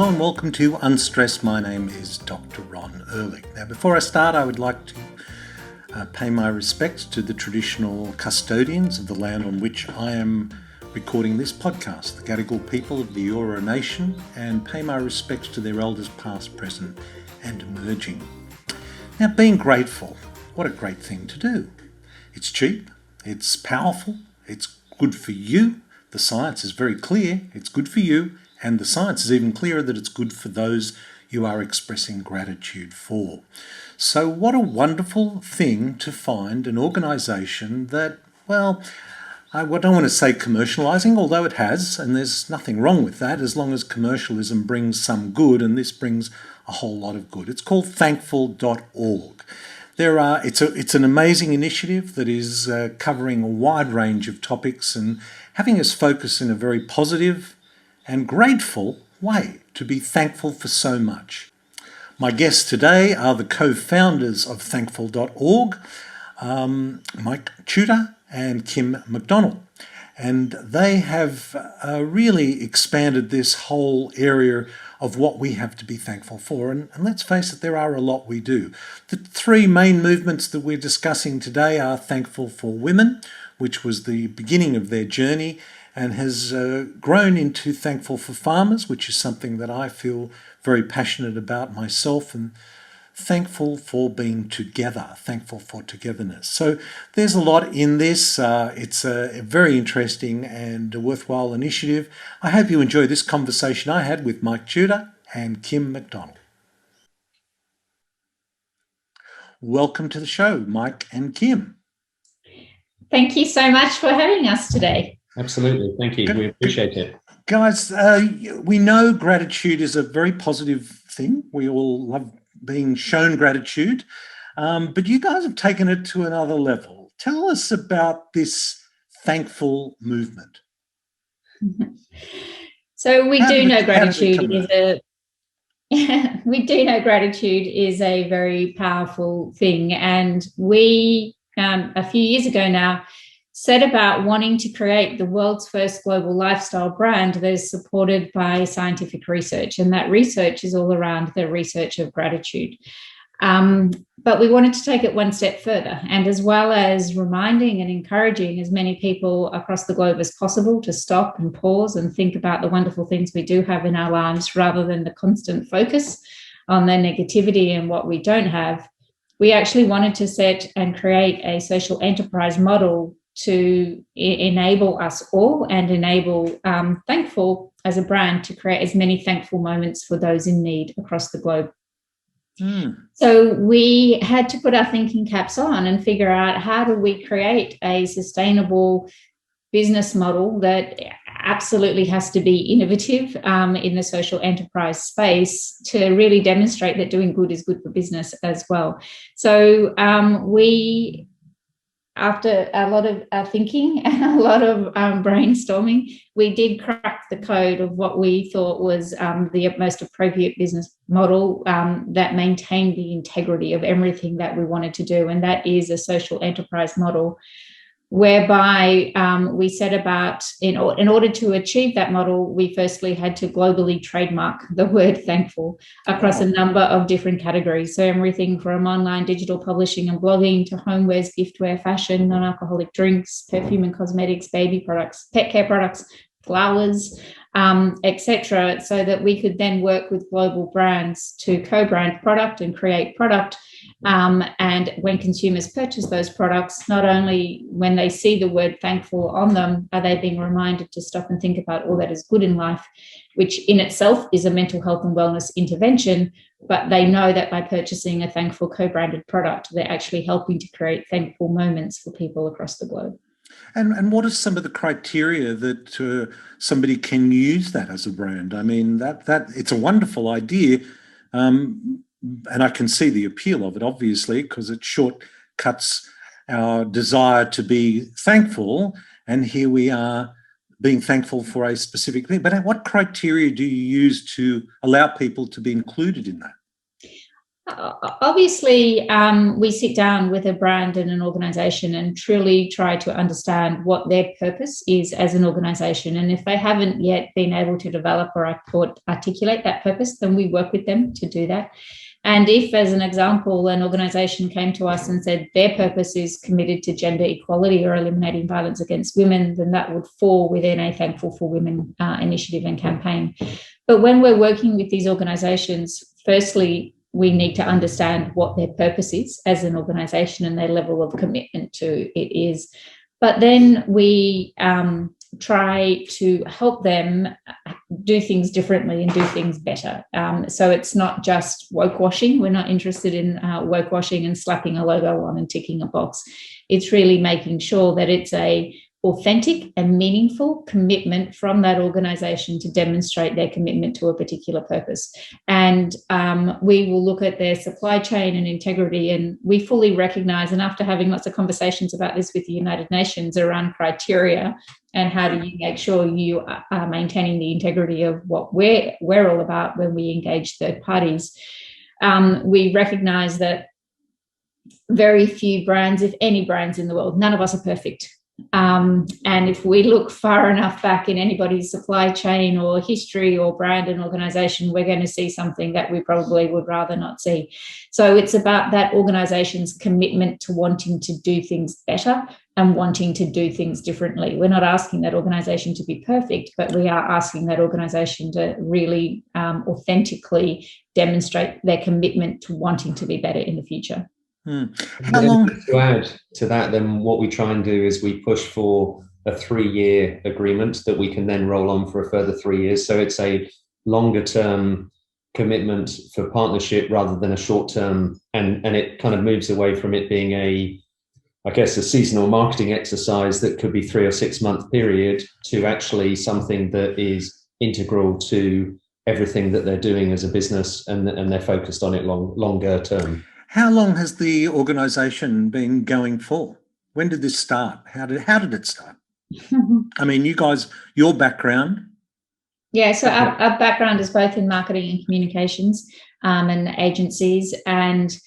Hello and welcome to Unstressed. My name is Dr. Ron Ehrlich. Now, before I start, I would like to pay my respects to the traditional custodians of the land on which I am recording this podcast, the Gadigal people of the Eora Nation, and pay my respects to their elders past, present and emerging. Now, being grateful, what a great thing to do. It's cheap, it's powerful, it's good for you. The science is very clear, it's good for you. And the science is even clearer that it's good for those you are expressing gratitude for. So what a wonderful thing to find an organisation that, well, I don't want to say commercialising, although it has, and there's nothing wrong with that as long as commercialism brings some good, and this brings a whole lot of good. It's called Thankful.org. It's an amazing initiative that is covering a wide range of topics and having us focus in a very positive and grateful way to be thankful for so much. My guests today are the co-founders of Thankful.org, Mike Chuter and Kim McDonnell. And they have really expanded this whole area of what we have to be thankful for. And let's face it, there are a lot we do. The three main movements that we're discussing today are Thankful for Women, which was the beginning of their journey, and has grown into Thankful for Farmers, which is something that I feel very passionate about myself, and thankful for being together, thankful for togetherness. So there's a lot in this. It's a very interesting and a worthwhile initiative. I hope you enjoy this conversation I had with Mike Chuter and Kim McDonnell. Welcome to the show, Mike and Kim. Thank you so much for having us today. Absolutely. Thank you. We appreciate it. Guys, we know gratitude is a very positive thing. We all love being shown gratitude, but you guys have taken it to another level. Tell us about this thankful movement. So we do know gratitude is a very powerful thing, and we a few years ago now set about wanting to create the world's first global lifestyle brand that is supported by scientific research. And that research is all around the research of gratitude. But we wanted to take it one step further, and as well as reminding and encouraging as many people across the globe as possible to stop and pause and think about the wonderful things we do have in our lives rather than the constant focus on the negativity and what we don't have. We actually wanted to set and create a social enterprise model to enable us all and enable Thankful as a brand to create as many thankful moments for those in need across the globe. So we had to put our thinking caps on and figure out, how do we create a sustainable business model that absolutely has to be innovative in the social enterprise space to really demonstrate that doing good is good for business as well. So we, after a lot of thinking and a lot of brainstorming, we did crack the code of what we thought was the most appropriate business model that maintained the integrity of everything that we wanted to do. And that is a social enterprise model, whereby we set about, in order to achieve that model, we firstly had to globally trademark the word thankful across a number of different categories. So everything from online digital publishing and blogging to homewares, giftware, fashion, non-alcoholic drinks, perfume and cosmetics, baby products, pet care products, flowers, etc., so that we could then work with global brands to co-brand product and create product. And when consumers purchase those products, not only when they see the word thankful on them are they being reminded to stop and think about all that is good in life, which in itself is a mental health and wellness intervention, but they know that by purchasing a thankful co-branded product, they're actually helping to create thankful moments for people across the globe. And what are some of the criteria that somebody can use that as a brand? I mean, that it's a wonderful idea. And I can see the appeal of it, obviously, because it shortcuts our desire to be thankful. And here we are being thankful for a specific thing. But what criteria do you use to allow people to be included in that? Obviously, we sit down with a brand and an organization and truly try to understand what their purpose is as an organization. And if they haven't yet been able to develop or articulate that purpose, then we work with them to do that. And if, as an example, an organization came to us and said their purpose is committed to gender equality or eliminating violence against women, then that would fall within a Thankful for Women initiative and campaign. But when we're working with these organizations, firstly, we need to understand what their purpose is as an organization and their level of commitment to it is. But then we try to help them do things differently and do things better. So it's not just woke washing. We're not interested in woke washing and slapping a logo on and ticking a box. It's really making sure that it's a authentic and meaningful commitment from that organization to demonstrate their commitment to a particular purpose. And we will look at their supply chain and integrity, and we fully recognize, and after having lots of conversations about this with the United Nations around criteria and how do you make sure you are maintaining the integrity of what we're all about when we engage third parties, we recognize that very few brands, if any brands in the world, none of us are perfect. And if we look far enough back in anybody's supply chain or history or brand and organization, we're going to see something that we probably would rather not see. So it's about that organization's commitment to wanting to do things better and wanting to do things differently. We're not asking that organization to be perfect, but we are asking that organization to really authentically demonstrate their commitment to wanting to be better in the future. How long? To add to that, then what we try and do is we push for a 3-year agreement that we can then roll on for a further 3 years. So it's a longer term commitment for partnership rather than a short term, and it kind of moves away from it being a seasonal marketing exercise that could be 3 or 6 month period to actually something that is integral to everything that they're doing as a business, and they're focused on it longer term. How long has the organisation been going for? When did this start? How did it start? I mean, you guys, your background. Yeah, so our background is both in marketing and communications and agencies, and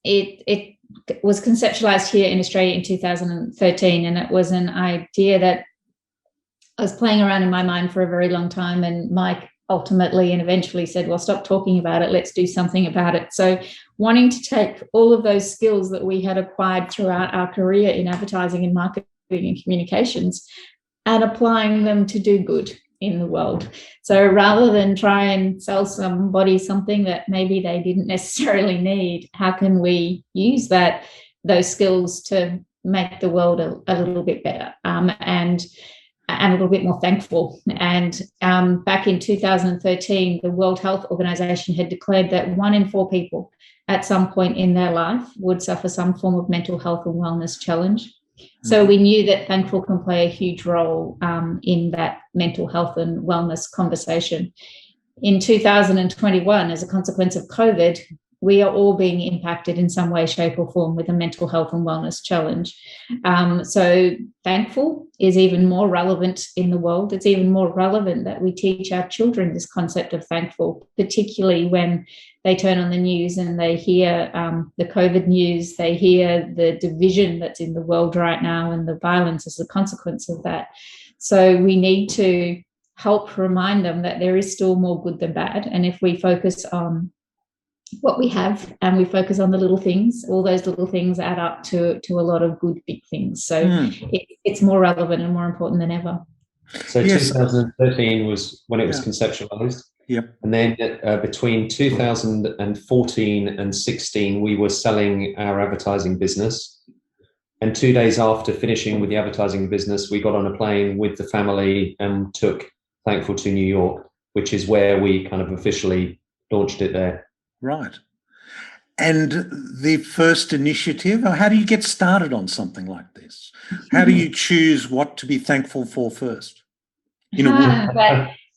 it was conceptualised here in Australia in 2013, and it was an idea that I was playing around in my mind for a very long time, and Mike ultimately and eventually said, well, stop talking about it, let's do something about it. So wanting to take all of those skills that we had acquired throughout our career in advertising and marketing and communications and applying them to do good in the world. So rather than try and sell somebody something that maybe they didn't necessarily need, how can we use those skills to make the world a little bit better and a little bit more thankful. And back in 2013, the World Health Organization had declared that 1 in 4 people at some point in their life would suffer some form of mental health and wellness challenge. So we knew that Thankful can play a huge role in that mental health and wellness conversation. In 2021, as a consequence of COVID, we are all being impacted in some way, shape or form with a mental health and wellness challenge. So Thankful is even more relevant in the world. It's even more relevant that we teach our children this concept of thankful, particularly when they turn on the news and they hear the COVID news, they hear the division that's in the world right now and the violence as a consequence of that. So we need to help remind them that there is still more good than bad. And if we focus on what we have and we focus on the little things, all those little things add up to a lot of good big things. So it's more relevant and more important than ever. So yes. 2013 was when it was conceptualized. Yep. And then between 2014 and 16, we were selling our advertising business. And 2 days after finishing with the advertising business, we got on a plane with the family and took Thankful to New York, which is where we kind of officially launched it there. Right. And the first initiative, how do you get started on something like this? How do you choose what to be thankful for first?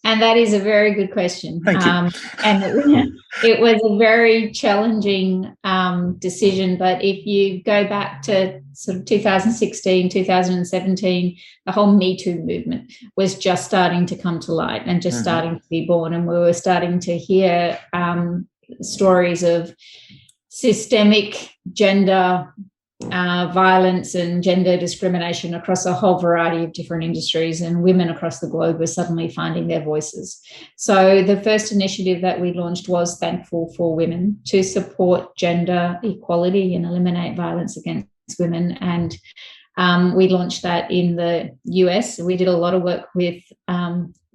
And that is a very good question. Thank you. And it was a very challenging decision. But if you go back to sort of 2016, 2017, the whole Me Too movement was just starting to come to light and just starting to be born. And we were starting to hear stories of systemic gender violence and gender discrimination across a whole variety of different industries, and women across the globe were suddenly finding their voices. So the first initiative that we launched was Thankful for Women, to support gender equality and eliminate violence against women. And we launched that in the US. We did a lot of work with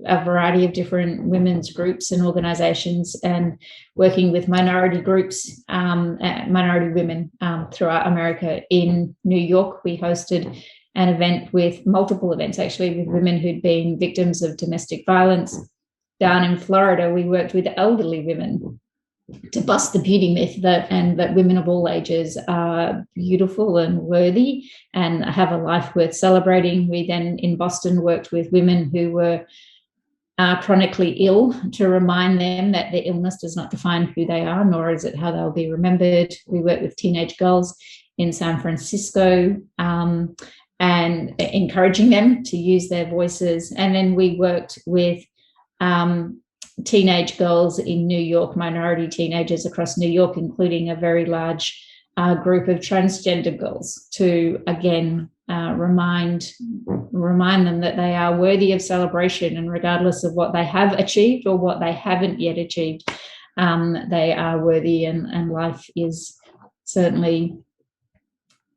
a variety of different women's groups and organizations, and working with minority groups, minority women throughout America. In New York, we hosted an event with multiple events, actually, with women who'd been victims of domestic violence. Down in Florida, we worked with elderly women to bust the beauty myth that women of all ages are beautiful and worthy and have a life worth celebrating. We then in Boston worked with women who were chronically ill, to remind them that their illness does not define who they are, nor is it how they'll be remembered. We worked with teenage girls in San Francisco, and encouraging them to use their voices. And then we worked with teenage girls in New York, minority teenagers across New York, including a very large group of transgender girls, to again remind them that they are worthy of celebration, and regardless of what they have achieved or what they haven't yet achieved, they are worthy, and life is certainly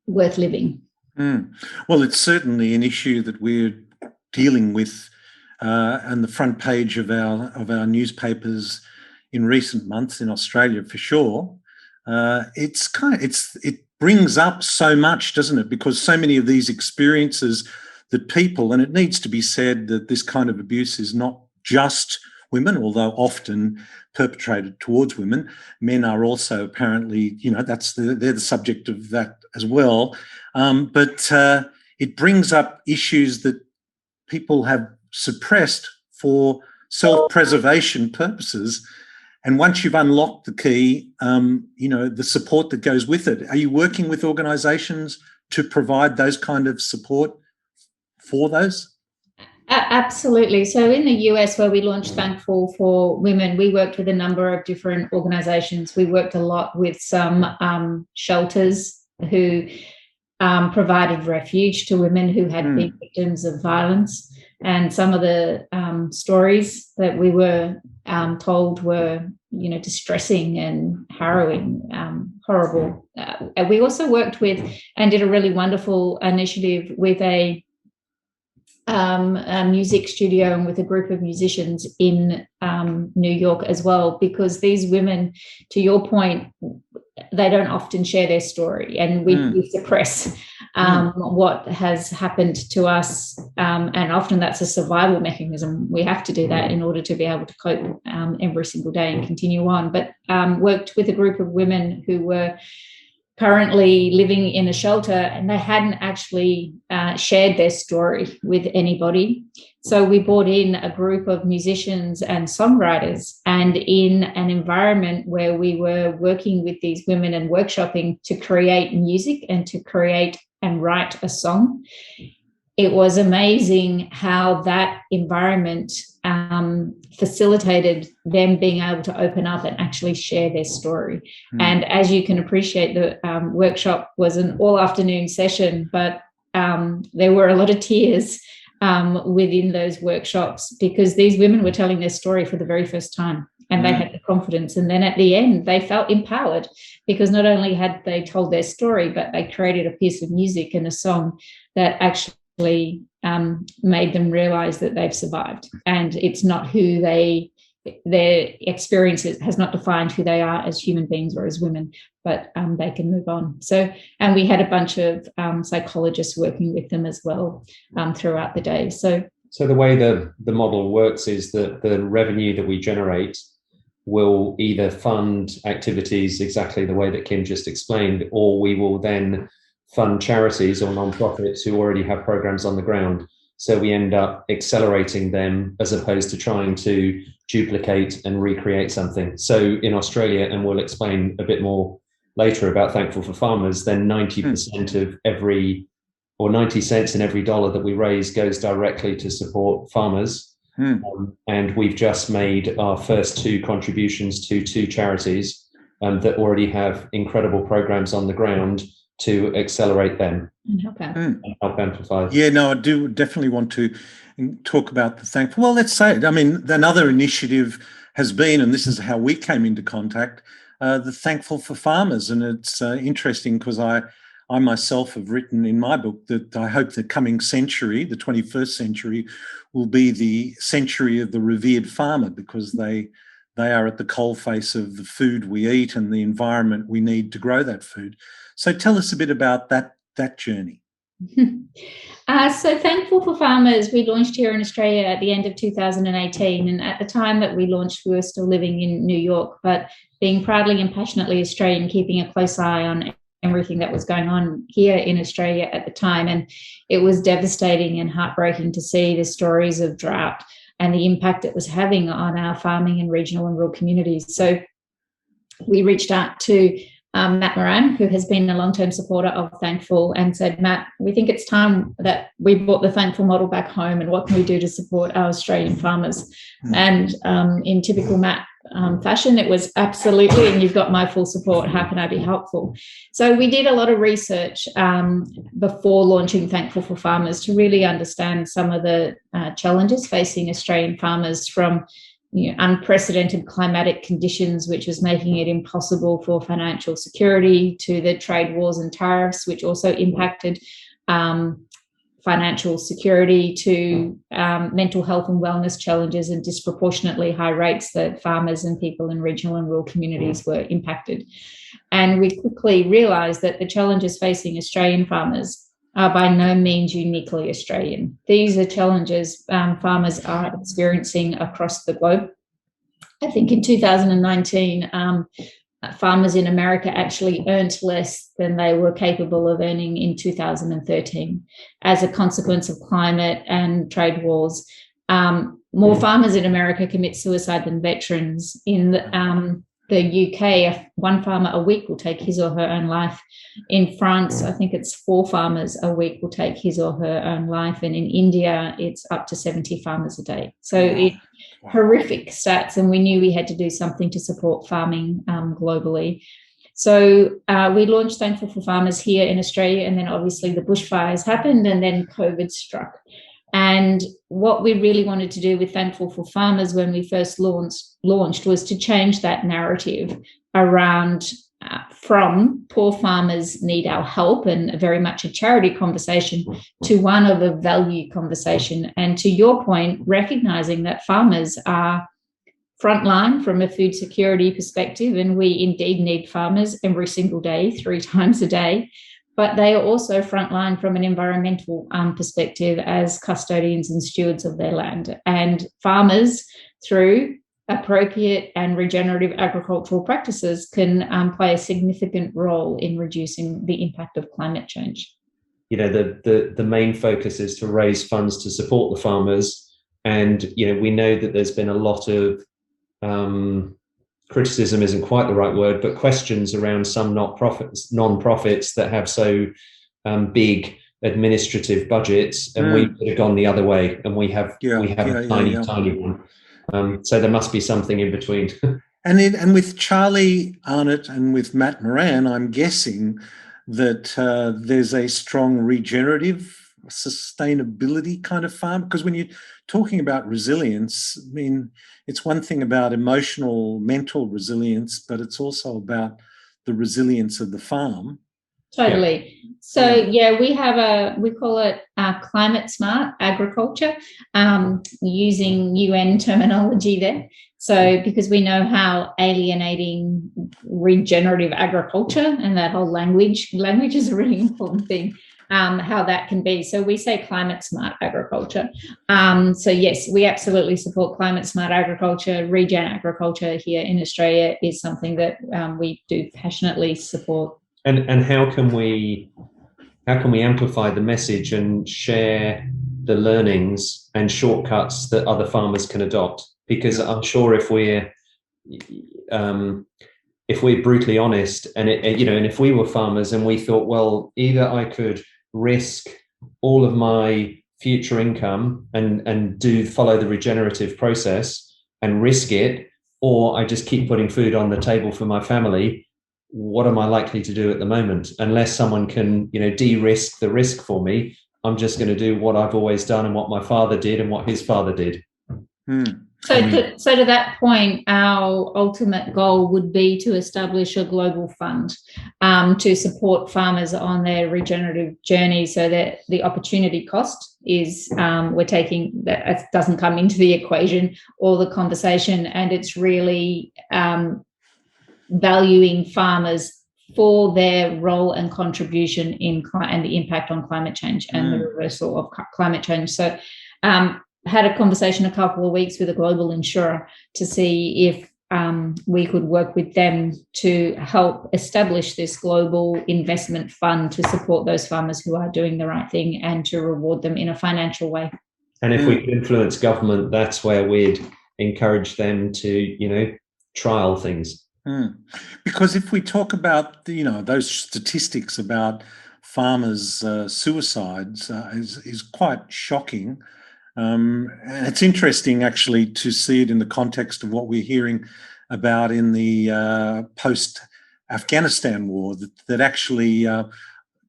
worth living. Well, it's certainly an issue that we're dealing with on the front page of our newspapers in recent months in Australia, for sure. It brings up so much, doesn't it? Because so many of these experiences that people, and it needs to be said that this kind of abuse is not just women, although often perpetrated towards women. Men are also apparently, they're the subject of that as well. But it brings up issues that people have suppressed for self-preservation purposes. And once you've unlocked the key, the support that goes with it. Are you working with organisations to provide those kind of support for those? Absolutely. So in the US, where we launched Thankful for Women, we worked with a number of different organisations. We worked a lot with some shelters who provided refuge to women who had been victims of violence. And some of the stories that we were told were, distressing and harrowing, horrible. We also worked with and did a really wonderful initiative with a music studio and with a group of musicians in New York as well, because these women, to your point, they don't often share their story, and we suppress what has happened to us, and often that's a survival mechanism. We have to do that in order to be able to cope every single day and continue on. But worked with a group of women who were currently living in a shelter, and they hadn't actually shared their story with anybody. So we brought in a group of musicians and songwriters, and in an environment where we were working with these women and workshopping to create music and to create and write a song. It was amazing how that environment facilitated them being able to open up and actually share their story. And as you can appreciate, the workshop was an all-afternoon session, but there were a lot of tears within those workshops, because these women were telling their story for the very first time, and they had the confidence. And then at the end, they felt empowered, because not only had they told their story, but they created a piece of music and a song that actually made them realize that they've survived, and it's not who their experiences has not defined who they are as human beings or as women, but they can move on. So, and we had a bunch of psychologists working with them as well throughout the day. So the way the model works is that the revenue that we generate will either fund activities exactly the way that Kim just explained, or we will then fund charities or non-profits who already have programs on the ground. So we end up accelerating them as opposed to trying to duplicate and recreate something. So in Australia, and we'll explain a bit more later about Thankful for Farmers, then 90% of every, or 90 cents in every dollar that we raise goes directly to support farmers. And we've just made our first 2 contributions to 2 charities that already have incredible programs on the ground to accelerate them and help amplify. Yeah, no, I do definitely want to talk about the Thankful. Well, let's say it. I mean, another initiative has been, and this is how we came into contact, the Thankful for Farmers. And it's interesting because I myself have written in my book that I hope the coming century, the 21st century, will be the century of the revered farmer, because they are at the coalface of the food we eat and the environment we need to grow that food. So tell us a bit about that journey. So Thankful for Farmers, we launched here in Australia at the end of 2018. And at the time that we launched, we were still living in New York, but being proudly and passionately Australian, keeping a close eye on everything that was going on here in Australia at the time. And it was devastating and heartbreaking to see the stories of drought and the impact it was having on our farming and regional and rural communities. So we reached out to Matt Moran, who has been a long-term supporter of Thankful, and said, Matt, we think it's time that we brought the Thankful model back home, and what can we do to support our Australian farmers? And in typical Matt fashion, it was absolutely, and you've got my full support, how can I be helpful? So we did a lot of research before launching Thankful for Farmers to really understand some of the challenges facing Australian farmers, from unprecedented climatic conditions, which was making it impossible for financial security, to the trade wars and tariffs, which also impacted financial security, to mental health and wellness challenges and disproportionately high rates that farmers and people in regional and rural communities were impacted. And we quickly realised that the challenges facing Australian farmers are by no means uniquely Australian. These are challenges farmers are experiencing across the globe. I think in 2019, farmers in America actually earned less than they were capable of earning in 2013 as a consequence of climate and trade wars. More farmers in America commit suicide than veterans. In the UK, one farmer a week will take his or her own life. In France, I think it's 4 farmers a week will take his or her own life. And in India, it's up to 70 farmers a day. So it's horrific stats. And we knew we had to do something to support farming globally. So we launched Thankful for Farmers here in Australia. And then obviously the bushfires happened, and then COVID struck. And what we really wanted to do with Thankful for Farmers when we first launched was to change that narrative around from poor farmers need our help and very much a charity conversation to one of a value conversation. And to your point, recognizing that farmers are frontline from a food security perspective, and we indeed need farmers every single day, 3 times a day. But they are also frontline from an environmental perspective as custodians and stewards of their land. And farmers, through appropriate and regenerative agricultural practices, can play a significant role in reducing the impact of climate change. The main focus is to raise funds to support the farmers. And, we know that there's been a lot of criticism isn't quite the right word, but questions around some non-profits that have so big administrative budgets, and we could have gone the other way, and we have a tiny one. So there must be something in between. And with Charlie Arnott and with Matt Moran, I'm guessing that there's a strong regenerative sustainability kind of farm, because when you're talking about resilience, I mean, it's one thing about emotional, mental resilience, but it's also about the resilience of the farm. Totally. So we call it climate smart agriculture, using UN terminology there. So because we know how alienating regenerative agriculture and that whole language is a really important thing. How that can be. So we say climate smart agriculture. So yes, we absolutely support climate smart agriculture. Regen agriculture here in Australia is something that we do passionately support. And how can we amplify the message and share the learnings and shortcuts that other farmers can adopt? Because I'm sure if we're brutally honest, and if we were farmers and we thought, well, either I could risk all of my future income and do follow the regenerative process and risk it, or I just keep putting food on the table for my family, what am I likely to do at the moment? Unless someone can, de-risk the risk for me, I'm just going to do what I've always done and what my father did and what his father did. So to that point, our ultimate goal would be to establish a global fund to support farmers on their regenerative journey, so that the opportunity cost is we're taking that doesn't come into the equation or the conversation, and it's really valuing farmers for their role and contribution and the impact on climate change and the reversal of climate change. So had a conversation a couple of weeks with a global insurer to see if we could work with them to help establish this global investment fund to support those farmers who are doing the right thing and to reward them in a financial way. And if we could influence government, that's where we'd encourage them to, trial things. Because if we talk about those statistics about farmers' suicides is quite shocking. And it's interesting actually to see it in the context of what we're hearing about in the post-Afghanistan war, that actually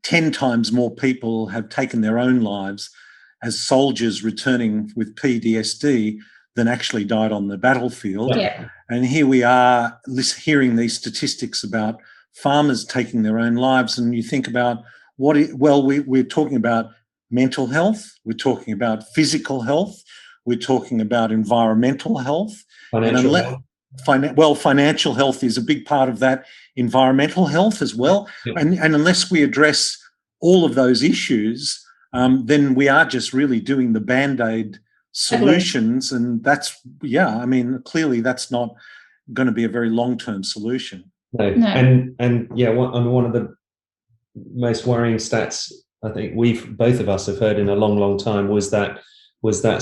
10 times more people have taken their own lives as soldiers returning with PTSD than actually died on the battlefield. Yeah. And here we are hearing these statistics about farmers taking their own lives, and you think about we're talking about mental health, we're talking about physical health, we're talking about environmental health. Financial health. Financial health is a big part of that, environmental health as well. Yeah. And unless we address all of those issues, then we are just really doing the Band-Aid solutions. And clearly that's not going to be a very long-term solution. No. And one of the most worrying stats I think both of us have heard in a long, long time was that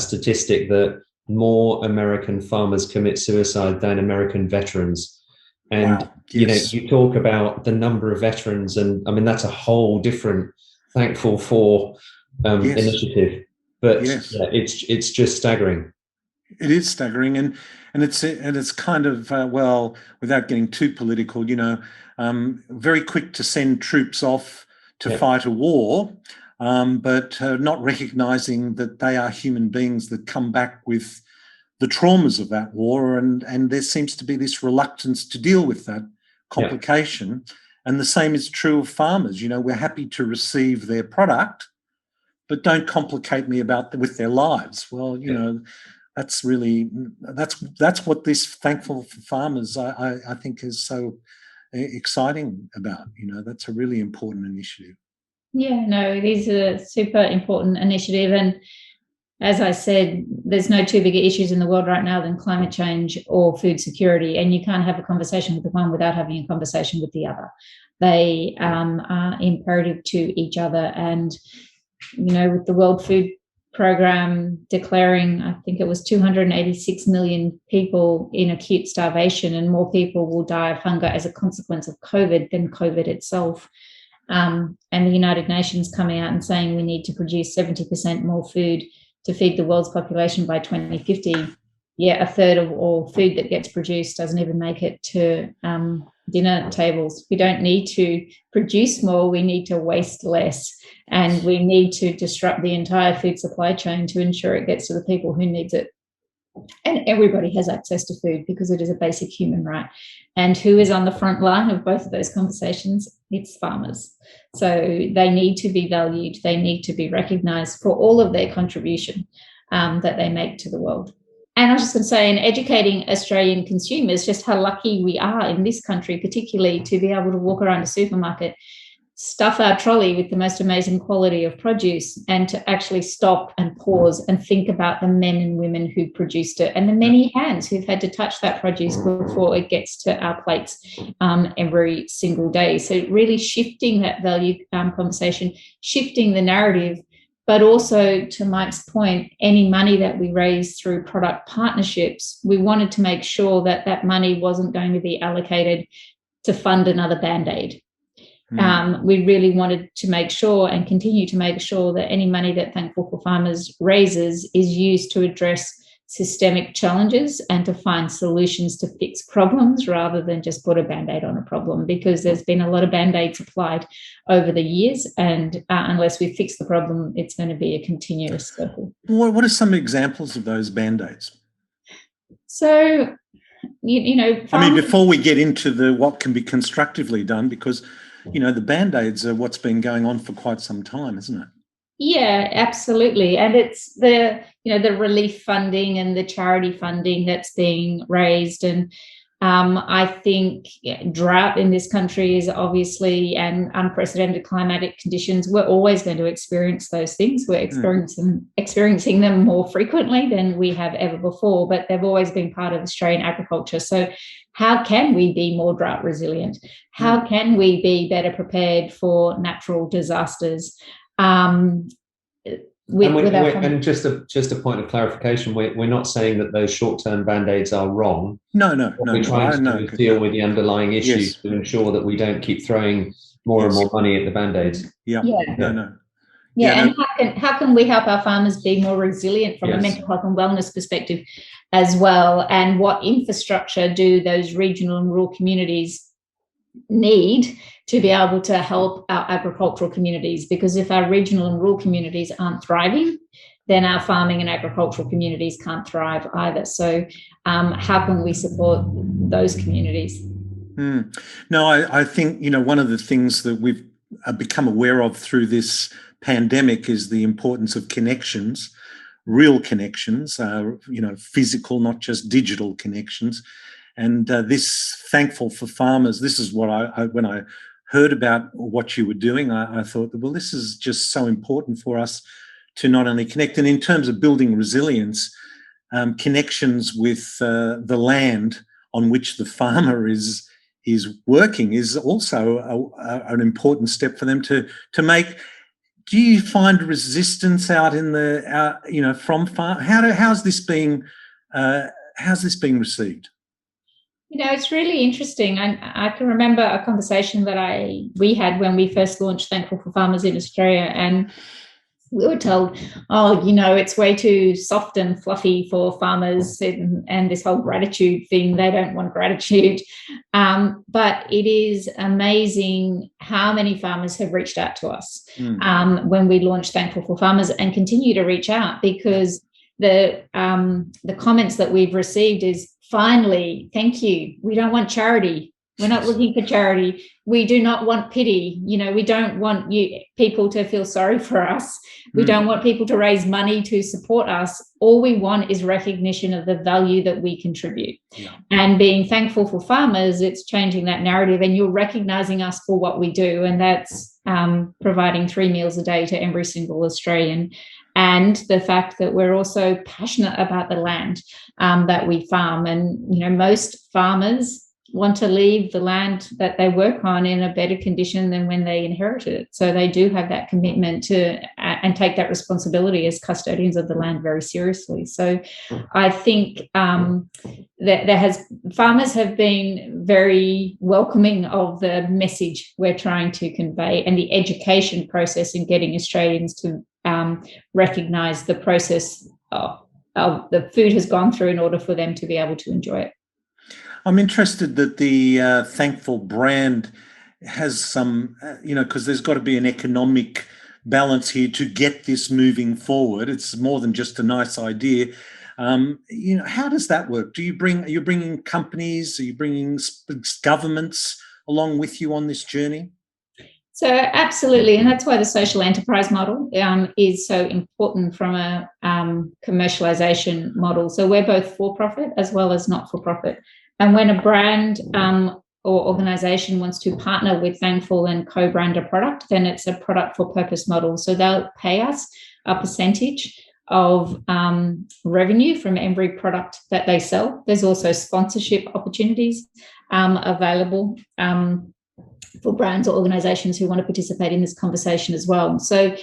statistic that more American farmers commit suicide than American veterans. And, wow. Yes. You talk about the number of veterans, and I mean, that's a whole different Thankful for initiative. But yes. It's just staggering. It is staggering. And it's kind of, without getting too political, very quick to send troops off to fight a war, but not recognising that they are human beings that come back with the traumas of that war, and there seems to be this reluctance to deal with that complication. And the same is true of farmers. We're happy to receive their product, but don't complicate me with their lives. Well, that's really that's what this Thankful for Farmers I think is so exciting about. That's a really important initiative. Yeah, no, it is a super important initiative, and as I said, there's no two bigger issues in the world right now than climate change or food security, and you can't have a conversation with the one without having a conversation with the other. They are imperative to each other, and with the World Food Program declaring, I think it was 286 million people in acute starvation, and more people will die of hunger as a consequence of COVID than COVID itself. And the United Nations coming out and saying we need to produce 70% more food to feed the world's population by 2050. A third of all food that gets produced doesn't even make it to dinner tables. We don't need to produce more, we need to waste less. And we need to disrupt the entire food supply chain to ensure it gets to the people who needs it. And everybody has access to food because it is a basic human right. And who is on the front line of both of those conversations? It's farmers. So they need to be valued. They need to be recognised for all of their contribution that they make to the world. And I was just going to say, in educating Australian consumers just how lucky we are in this country, particularly to be able to walk around a supermarket, stuff our trolley with the most amazing quality of produce, and to actually stop and pause and think about the men and women who produced it and the many hands who've had to touch that produce before it gets to our plates every single day. So really shifting that value conversation, shifting the narrative, but also, to Mike's point, any money that we raise through product partnerships, we wanted to make sure that that money wasn't going to be allocated to fund another Band-Aid. We really wanted to make sure and continue to make sure that any money that Thankful for Farmers raises is used to address systemic challenges and to find solutions to fix problems rather than just put a Band-Aid on a problem, because there's been a lot of Band-Aids applied over the years, and unless we fix the problem, it's going to be a continuous circle. What are some examples of those Band-Aids? So, you know, I mean, before we get into what can be constructively done, because, you know, the Band-Aids are what's been going on for quite some time, isn't it? Yeah, absolutely. And it's the relief funding and the charity funding that's being raised. And I think drought in this country is obviously, and unprecedented climatic conditions, we're always going to experience those things. We're experiencing them more frequently than we have ever before, but they've always been part of Australian agriculture. So how can we be more drought resilient? How can we be better prepared for natural disasters? And just a point of clarification, we're not saying that those short-term Band-Aids are wrong. No. We're trying to deal with the underlying issues to ensure that we don't keep throwing more and more money at the Band-Aids. And how can we help our farmers be more resilient from a mental health and wellness perspective as well? And what infrastructure do those regional and rural communities need to be able to help our agricultural communities? Because if our regional and rural communities aren't thriving, then our farming and agricultural communities can't thrive either. So how can we support those communities? No, I think, you know, one of the things that we've become aware of through this pandemic is the importance of connections, real connections, you know, physical, not just digital connections. And this Thankful for Farmers, this is what when I heard about what you were doing, I thought, well, this is just so important for us to not only connect, and in terms of building resilience, connections with the land on which the farmer is working is also an important step for them to make. Do you find resistance out in from farm? How's this being received? You know, it's really interesting. I can remember a conversation that we had when we first launched Thankful for Farmers in Australia, and we were told, oh, you know, it's way too soft and fluffy for farmers, and this whole gratitude thing, they don't want gratitude. But it is amazing how many farmers have reached out to us when we launched Thankful for Farmers, and continue to reach out, because the comments that we've received is, finally, thank you. We don't want charity. We're not looking for charity. We do not want pity. You know, we don't want people to feel sorry for us. We don't want people to raise money to support us. All we want is recognition of the value that we contribute. And being thankful for farmers, it's changing that narrative, and you're recognizing us for what we do. And that's providing 3 meals a day to every single Australian. And the fact that we're also passionate about the land that we farm. And, you know, most farmers want to leave the land that they work on in a better condition than when they inherited it. So they do have that commitment to and take that responsibility as custodians of the land very seriously. So I think that farmers have been very welcoming of the message we're trying to convey, and the education process in getting Australians to recognise the process of the food has gone through in order for them to be able to enjoy it. I'm interested that the Thankful brand has some, because there's got to be an economic balance here to get this moving forward. It's more than just a nice idea. How does that work? Are you bringing companies? Are you bringing governments along with you on this journey? So absolutely, and that's why the social enterprise model is so important from a commercialisation model. So we're both for-profit as well as not-for-profit. And when a brand or organisation wants to partner with Thankful and co-brand a product, then it's a product for purpose model. So they'll pay us a percentage of revenue from every product that they sell. There's also sponsorship opportunities available for brands or organisations who want to participate in this conversation as well. So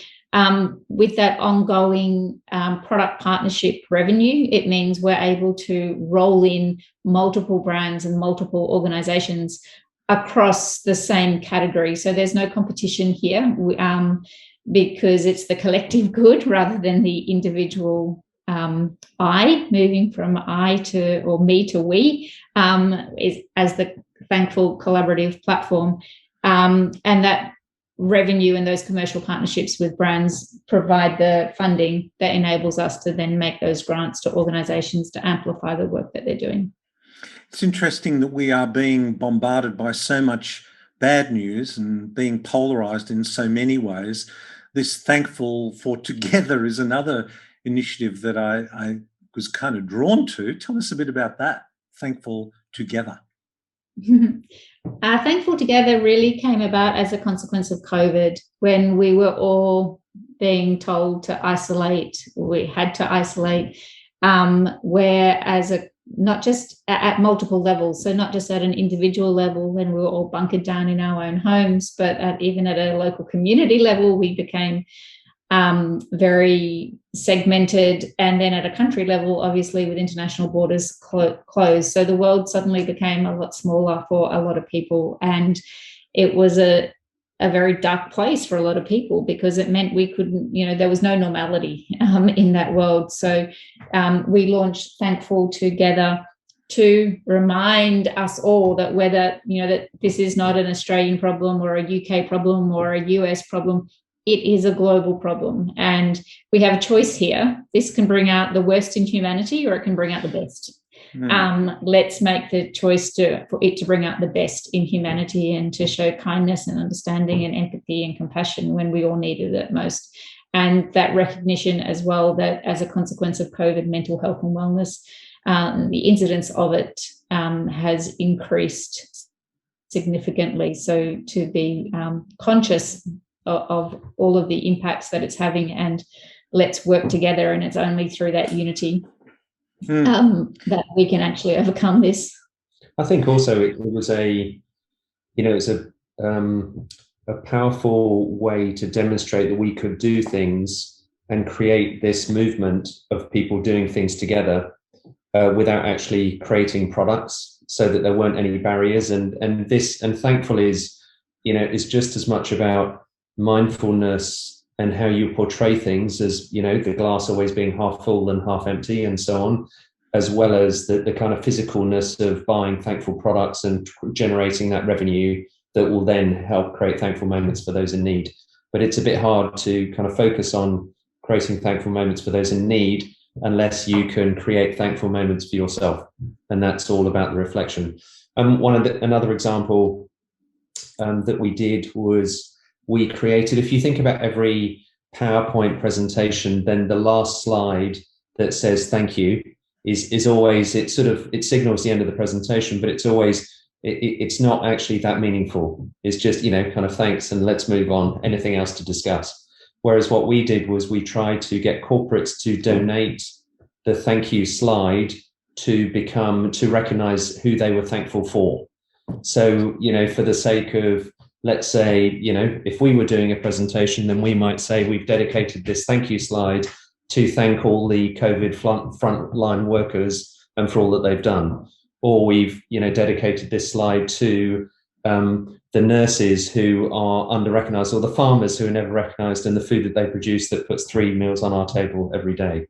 with that ongoing product partnership revenue, it means we're able to roll in multiple brands and multiple organisations across the same category. So there's no competition here, because it's the collective good rather than the individual I, moving from I to, or me to we, as the Thankful collaborative platform. And that revenue and those commercial partnerships with brands provide the funding that enables us to then make those grants to organisations to amplify the work that they're doing. It's interesting that we are being bombarded by so much bad news and being polarised in so many ways. This Thankful for Together is another initiative that I was kind of drawn to. Tell us a bit about that, Thankful Together. Thankful Together really came about as a consequence of COVID, when we were all being told to isolate. We had to isolate, where not just at multiple levels, so not just at an individual level when we were all bunkered down in our own homes, but even at a local community level, we became very segmented. And then at a country level, obviously with international borders closed. So the world suddenly became a lot smaller for a lot of people. And it was a very dark place for a lot of people, because it meant we couldn't, there was no normality in that world. So we launched Thankful Together to remind us all that whether, that this is not an Australian problem or a UK problem or a US problem, it is a global problem. And we have a choice here. This can bring out the worst in humanity, or it can bring out the best. Let's make the choice for it to bring out the best in humanity and to show kindness and understanding and empathy and compassion when we all needed it most. And that recognition as well, that as a consequence of COVID, mental health and wellness, the incidence of it has increased significantly. So to be conscious of all of the impacts that it's having, and let's work together. And it's only through that unity that we can actually overcome this. I think also it was a powerful way to demonstrate that we could do things and create this movement of people doing things together without actually creating products, so that there weren't any barriers. And Thankful is just as much about mindfulness and how you portray things as, the glass always being half full and half empty and so on, as well as the kind of physicalness of buying Thankful products and generating that revenue that will then help create thankful moments for those in need. But it's a bit hard to kind of focus on creating thankful moments for those in need unless you can create thankful moments for yourself. And that's all about the reflection. Another example that we did was, we created, if you think about every PowerPoint presentation, then the last slide that says thank you is always, it signals the end of the presentation, but it's not actually that meaningful. It's just, kind of thanks and let's move on, anything else to discuss. Whereas what we did was we tried to get corporates to donate the thank you slide to recognize who they were thankful for. So, for the sake of, let's say, if we were doing a presentation, then we might say we've dedicated this thank you slide to thank all the COVID frontline workers and for all that they've done. Or we've, dedicated this slide to the nurses who are under-recognised, or the farmers who are never recognised, and the food that they produce that puts 3 meals on our table every day.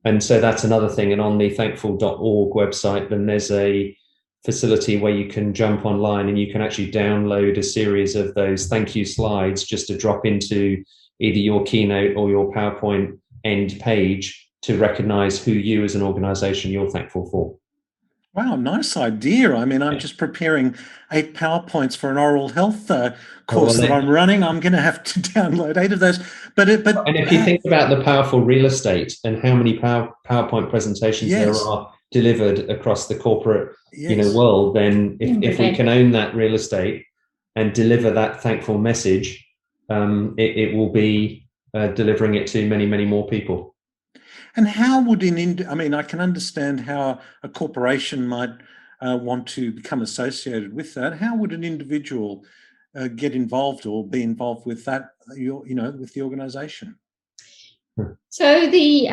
And so that's another thing. And on the thankful.org website, then there's a facility where you can jump online and you can actually download a series of those thank you slides just to drop into either your keynote or your PowerPoint end page to recognize who you as an organization you're thankful for. Wow, nice idea. I mean, I'm just preparing 8 PowerPoints for an oral health course that I'm running. I'm going to have to download 8 of those. And if you think about the powerful real estate and how many PowerPoint presentations there are delivered across the corporate world, then if we can own that real estate and deliver that thankful message, it will be delivering it to many, many more people. And how would I can understand how a corporation might want to become associated with that. How would an individual get involved or be involved with that, with the organisation? So the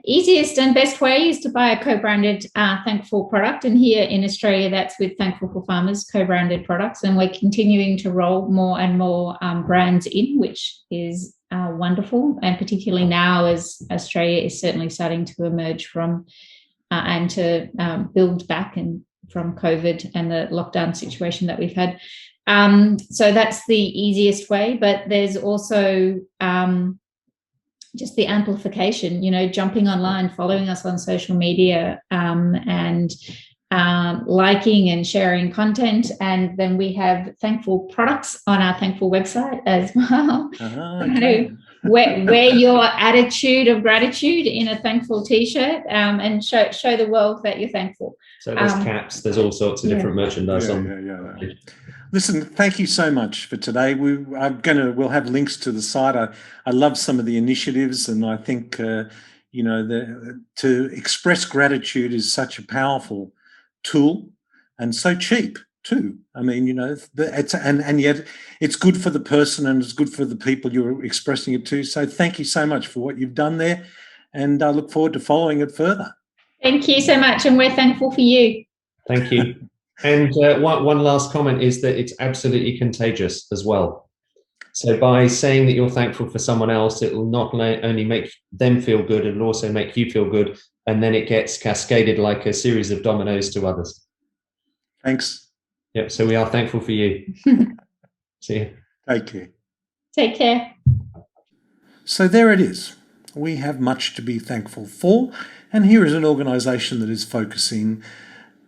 easiest and best way is to buy a co-branded Thankful product. And here in Australia, that's with Thankful for Farmers co-branded products. And we're continuing to roll more and more brands in, which is wonderful. And particularly now as Australia is certainly starting to emerge from and to build back and from COVID and the lockdown situation that we've had. So that's the easiest way. But there's also just the amplification, jumping online, following us on social media, and liking and sharing content. And then we have Thankful products on our Thankful website as well. Okay. Wear your attitude of gratitude in a Thankful t-shirt, and show the world that you're thankful. So there's caps, there's all sorts of different merchandise on. Yeah. Listen, thank you so much for today. We'll have links to the site. I love some of the initiatives, and I think to express gratitude is such a powerful tool and so cheap too. I mean, and yet it's good for the person and it's good for the people you're expressing it to. So thank you so much for what you've done there, and I look forward to following it further. Thank you so much, and we're thankful for you. Thank you. And one last comment is that it's absolutely contagious as well. So by saying that you're thankful for someone else, it will not only make them feel good, it'll also make you feel good. And then it gets cascaded like a series of dominoes to others. Thanks. Yep. So we are thankful for you. See you. Take care. Take care. So there it is. We have much to be thankful for. And here is an organisation that is focusing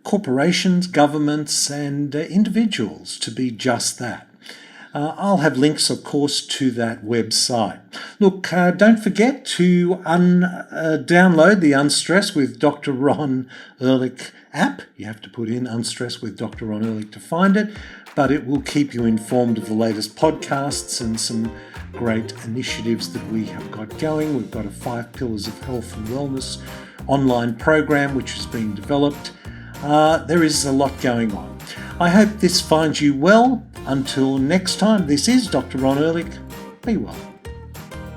corporations, governments and individuals to be just that. I'll have links, of course, to that website. Look, don't forget to download the Unstress with Dr. Ron Ehrlich app. You have to put in Unstress with Dr. Ron Ehrlich to find it, but it will keep you informed of the latest podcasts and some great initiatives that we have got going. We've got a 5 Pillars of Health and Wellness online program which is being developed. There is a lot going on. I hope this finds you well. Until next time, this is Dr. Ron Ehrlich. Be well.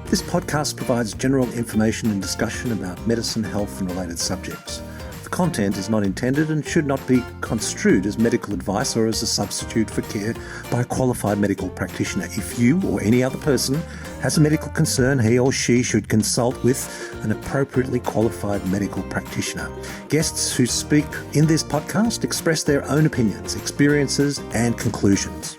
This podcast provides general information and discussion about medicine, health and related subjects. The content is not intended and should not be construed as medical advice or as a substitute for care by a qualified medical practitioner. If you or any other person has a medical concern, he or she should consult with an appropriately qualified medical practitioner. Guests who speak in this podcast express their own opinions, experiences and conclusions.